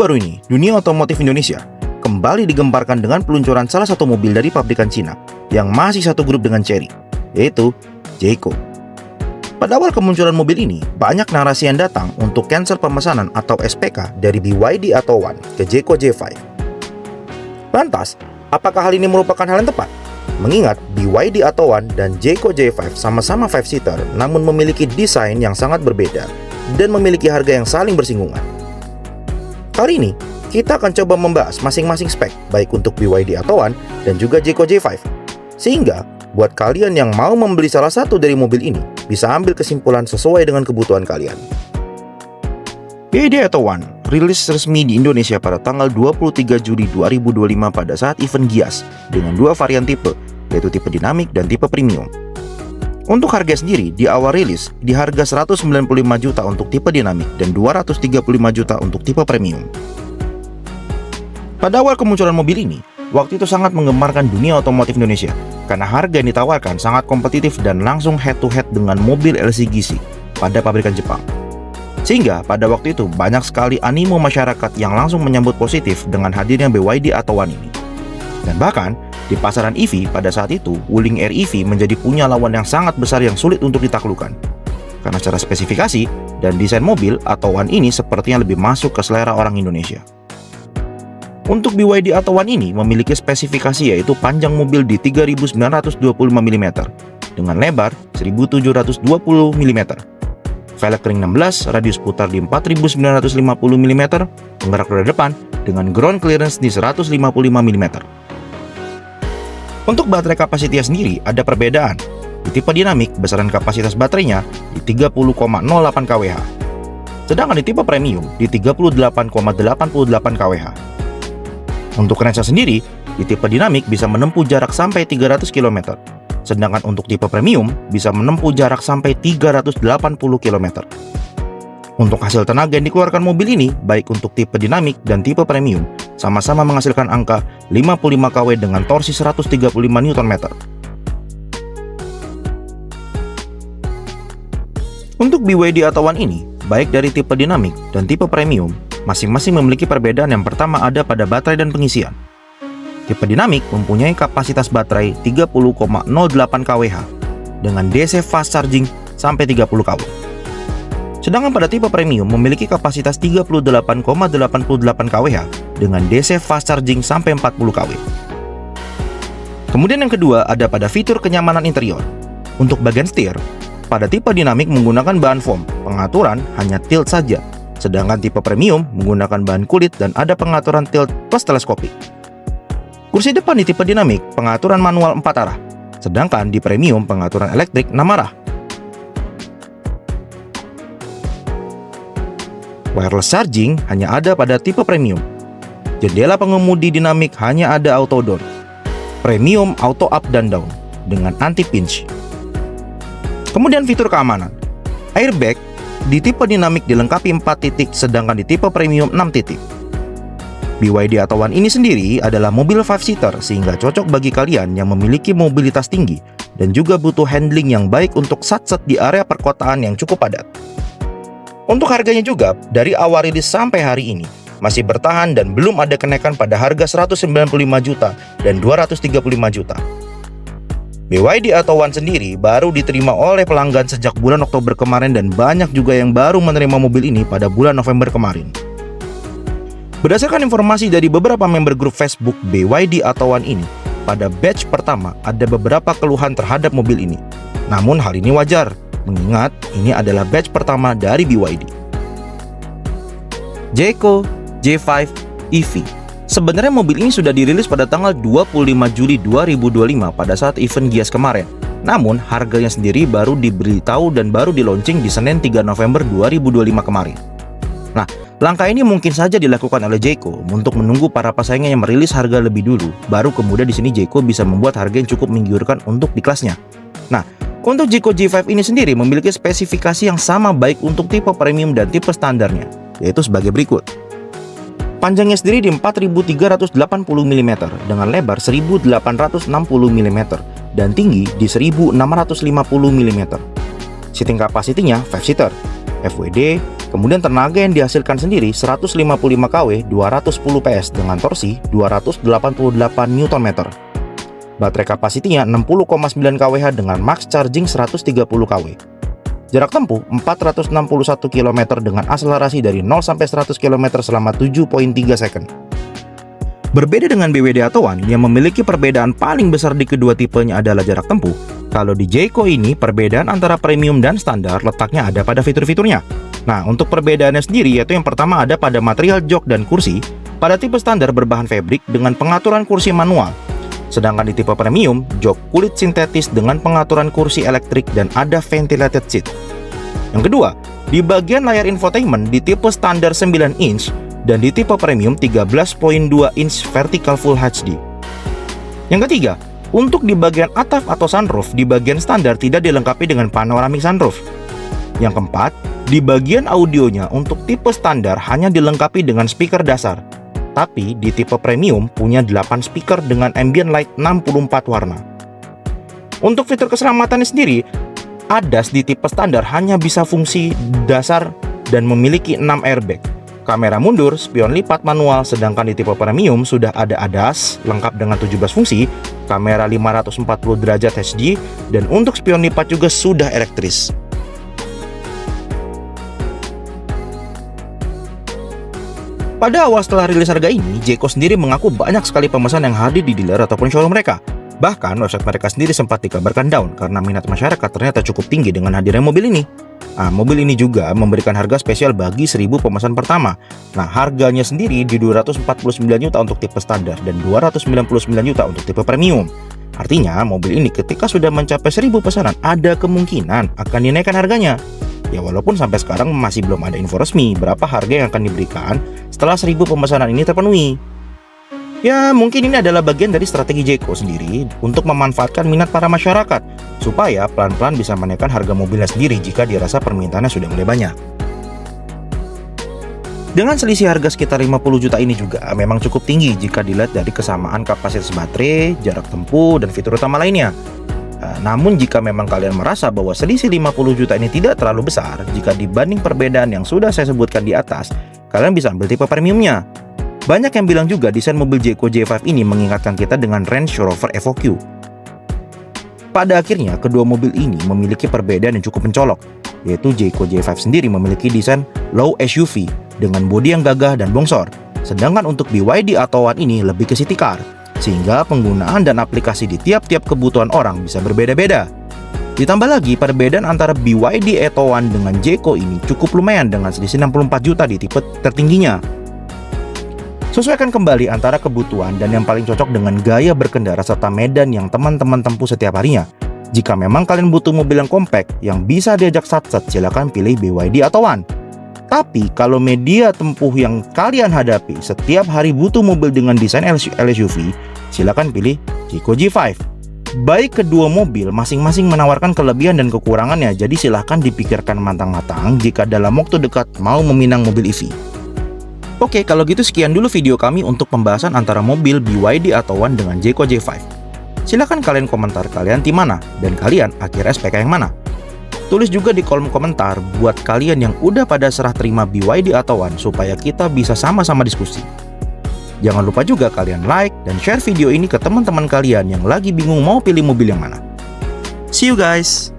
baru ini, dunia otomotif Indonesia kembali digemparkan dengan peluncuran salah satu mobil dari pabrikan Cina yang masih satu grup dengan Chery, yaitu Jayco. Pada awal kemunculan mobil ini, banyak narasi yang datang untuk cancel pemesanan atau SPK dari BYD Atto 1 ke Jayco J5. Lantas, apakah hal ini merupakan hal yang tepat? Mengingat BYD Atto 1 dan Jayco J5 sama-sama 5-seater namun memiliki desain yang sangat berbeda dan memiliki harga yang saling bersinggungan. Kali ini, kita akan coba membahas masing-masing spek baik untuk BYD Atto 1 dan juga Jayco J5. Sehingga, buat kalian yang mau membeli salah satu dari mobil ini, bisa ambil kesimpulan sesuai dengan kebutuhan kalian. BYD Atto 1 rilis resmi di Indonesia pada tanggal 23 Juli 2025 pada saat event Gias dengan dua varian tipe, yaitu tipe dinamik dan tipe premium. Untuk harga sendiri, di awal rilis di harga 195 juta untuk tipe dinamik dan 235 juta untuk tipe premium. Pada awal kemunculan mobil ini, waktu itu sangat menggemarkan dunia otomotif Indonesia karena harga yang ditawarkan sangat kompetitif dan langsung head-to-head dengan mobil LCGC pada pabrikan Jepang. Sehingga pada waktu itu banyak sekali animo masyarakat yang langsung menyambut positif dengan hadirnya BYD Atto 1 ini. Dan bahkan di pasaran EV pada saat itu, Wuling Air EV menjadi punya lawan yang sangat besar yang sulit untuk ditaklukkan. Karena secara spesifikasi dan desain mobil, Atto 1 ini sepertinya lebih masuk ke selera orang Indonesia. Untuk BYD Atto 1 ini memiliki spesifikasi yaitu panjang mobil di 3925 mm dengan lebar 1720 mm, velg ring 16, radius putar di 4950 mm, penggerak roda depan dengan ground clearance di 155 mm. Untuk baterai kapasitasnya sendiri ada perbedaan. Di tipe dinamik besaran kapasitas baterainya di 30,08 kWh, sedangkan di tipe premium di 38,88 kWh. Untuk range sendiri, di tipe dinamik bisa menempuh jarak sampai 300 km, sedangkan untuk tipe premium bisa menempuh jarak sampai 380 km. Untuk hasil tenaga yang dikeluarkan mobil ini, baik untuk tipe dinamik dan tipe premium, sama-sama menghasilkan angka 55 kW dengan torsi 135 Nm. Untuk BYD Atto 1 ini, baik dari tipe dinamik dan tipe premium, masing-masing memiliki perbedaan. Yang pertama ada pada baterai dan pengisian. Tipe dinamik mempunyai kapasitas baterai 30,08 kWh dengan DC fast charging sampai 30 kW. Sedangkan pada tipe premium memiliki kapasitas 38,88 kWh dengan DC fast charging sampai 40 kW. Kemudian yang kedua ada pada fitur kenyamanan interior. Untuk bagian setir, pada tipe dinamik menggunakan bahan foam, pengaturan hanya tilt saja. Sedangkan tipe premium menggunakan bahan kulit dan ada pengaturan tilt plus teleskopik. Kursi depan di tipe dinamik pengaturan manual 4 arah, sedangkan di premium pengaturan elektrik 6 arah. Wireless charging hanya ada pada tipe premium. Jendela pengemudi dinamik hanya ada auto down. Premium auto up dan down dengan anti pinch. Kemudian fitur keamanan. Airbag di tipe dinamik dilengkapi 4 titik, sedangkan di tipe premium 6 titik. BYD Atto 1 ini sendiri adalah mobil 5-seater sehingga cocok bagi kalian yang memiliki mobilitas tinggi dan juga butuh handling yang baik untuk sat-set di area perkotaan yang cukup padat. Untuk harganya juga, dari awal rilis sampai hari ini, masih bertahan dan belum ada kenaikan pada harga 195 juta dan 235 juta. BYD Atto 1 sendiri baru diterima oleh pelanggan sejak bulan Oktober kemarin dan banyak juga yang baru menerima mobil ini pada bulan November kemarin. Berdasarkan informasi dari beberapa member grup Facebook BYD Atto 1 ini, pada batch pertama ada beberapa keluhan terhadap mobil ini. Namun hal ini wajar, mengingat ini adalah batch pertama dari BYD. Jayco J5 EV. Sebenarnya mobil ini sudah dirilis pada tanggal 25 Juli 2025 pada saat event Gias kemarin. Namun harganya sendiri baru diberitahu dan baru di launching di Senin 3 November 2025 kemarin. Nah, langkah ini mungkin saja dilakukan oleh Jayco untuk menunggu para pesaingnya yang merilis harga lebih dulu, baru kemudian di sini Jayco bisa membuat harga yang cukup menggiurkan untuk di kelasnya. Nah, untuk Jayco J5 ini sendiri memiliki spesifikasi yang sama baik untuk tipe premium dan tipe standarnya, yaitu sebagai berikut. Panjangnya sendiri di 4380 mm dengan lebar 1860 mm dan tinggi di 1650 mm. Seating capacity-nya 5-seater, FWD, Kemudian tenaga yang dihasilkan sendiri 155 kW 210 PS dengan torsi 288 Nm. Baterai kapasitinya 60,9 kWh dengan max charging 130 kW. Jarak tempuh 461 km dengan akselerasi dari 0 sampai 100 km selama 7,3 second. Berbeda dengan BWD atau One yang memiliki perbedaan paling besar di kedua tipenya adalah jarak tempuh, kalau di Jayco ini perbedaan antara premium dan standar letaknya ada pada fitur-fiturnya. Nah, untuk perbedaannya sendiri yaitu yang pertama ada pada material jok dan kursi. Pada tipe standar berbahan fabric dengan pengaturan kursi manual. Sedangkan di tipe premium, jok kulit sintetis dengan pengaturan kursi elektrik dan ada ventilated seat. Yang kedua, di bagian layar infotainment di tipe standar 9 inch dan di tipe premium 13.2 inch vertical full HD. Yang ketiga, untuk di bagian atap atau sunroof di bagian standar tidak dilengkapi dengan panoramic sunroof. Yang keempat, di bagian audionya untuk tipe standar hanya dilengkapi dengan speaker dasar. Tapi di tipe premium punya 8 speaker dengan ambient light 64 warna. Untuk fitur keselamatannya sendiri, ADAS di tipe standar hanya bisa fungsi dasar dan memiliki 6 airbag. Kamera mundur, spion lipat manual, sedangkan di tipe premium sudah ada ADAS lengkap dengan 17 fungsi, kamera 540 derajat HD, dan untuk spion lipat juga sudah elektris. Pada awal setelah rilis harga ini, Jayco sendiri mengaku banyak sekali pemesan yang hadir di dealer ataupun showroom mereka. Bahkan website mereka sendiri sempat dikabarkan down karena minat masyarakat ternyata cukup tinggi dengan hadirnya mobil ini. Nah, mobil ini juga memberikan harga spesial bagi 1000 pemesan pertama. Nah, harganya sendiri di 249 juta untuk tipe standar dan 299 juta untuk tipe premium. Artinya, mobil ini ketika sudah mencapai 1000 pesanan, ada kemungkinan akan dinaikkan harganya. Ya, walaupun sampai sekarang masih belum ada info resmi berapa harga yang akan diberikan setelah 1000 pemesanan ini terpenuhi. Ya, mungkin ini adalah bagian dari strategi Jayco sendiri untuk memanfaatkan minat para masyarakat supaya pelan-pelan bisa menaikkan harga mobilnya sendiri jika dirasa permintaannya sudah mulai banyak. Dengan selisih harga sekitar 50 juta ini juga memang cukup tinggi jika dilihat dari kesamaan kapasitas baterai, jarak tempuh, dan fitur utama lainnya. Namun jika memang kalian merasa bahwa selisih 50 juta ini tidak terlalu besar jika dibanding perbedaan yang sudah saya sebutkan di atas, kalian bisa ambil tipe premiumnya. Banyak yang bilang juga desain mobil Jayco J5 ini mengingatkan kita dengan Range Rover Evoque. Pada akhirnya, kedua mobil ini memiliki perbedaan yang cukup mencolok, yaitu Jayco J5 sendiri memiliki desain low SUV dengan bodi yang gagah dan bongsor, sedangkan untuk BYD atau One ini lebih ke city car, sehingga penggunaan dan aplikasi di tiap-tiap kebutuhan orang bisa berbeda-beda. Ditambah lagi, perbedaan antara BYD Atto One dengan Jayco ini cukup lumayan dengan selisih 64 juta di tipe tertingginya. Sesuaikan kembali antara kebutuhan dan yang paling cocok dengan gaya berkendara serta medan yang teman-teman tempuh setiap harinya. Jika memang kalian butuh mobil yang compact yang bisa diajak sat-sat, silakan pilih BYD atau One. Tapi kalau media tempuh yang kalian hadapi setiap hari butuh mobil dengan desain LSUV, silakan pilih Jayco J5. Baik kedua mobil masing-masing menawarkan kelebihan dan kekurangannya, jadi silahkan dipikirkan matang-matang jika dalam waktu dekat mau meminang mobil EV. Oke, kalau gitu sekian dulu video kami untuk pembahasan antara mobil BYD atau One dengan Jayco J5. Silahkan kalian komentar kalian tim mana dan kalian akhir SPK yang mana. Tulis juga di kolom komentar buat kalian yang udah pada serah terima BYD atau One supaya kita bisa sama-sama diskusi. Jangan lupa juga kalian like dan share video ini ke teman-teman kalian yang lagi bingung mau pilih mobil yang mana. See you guys!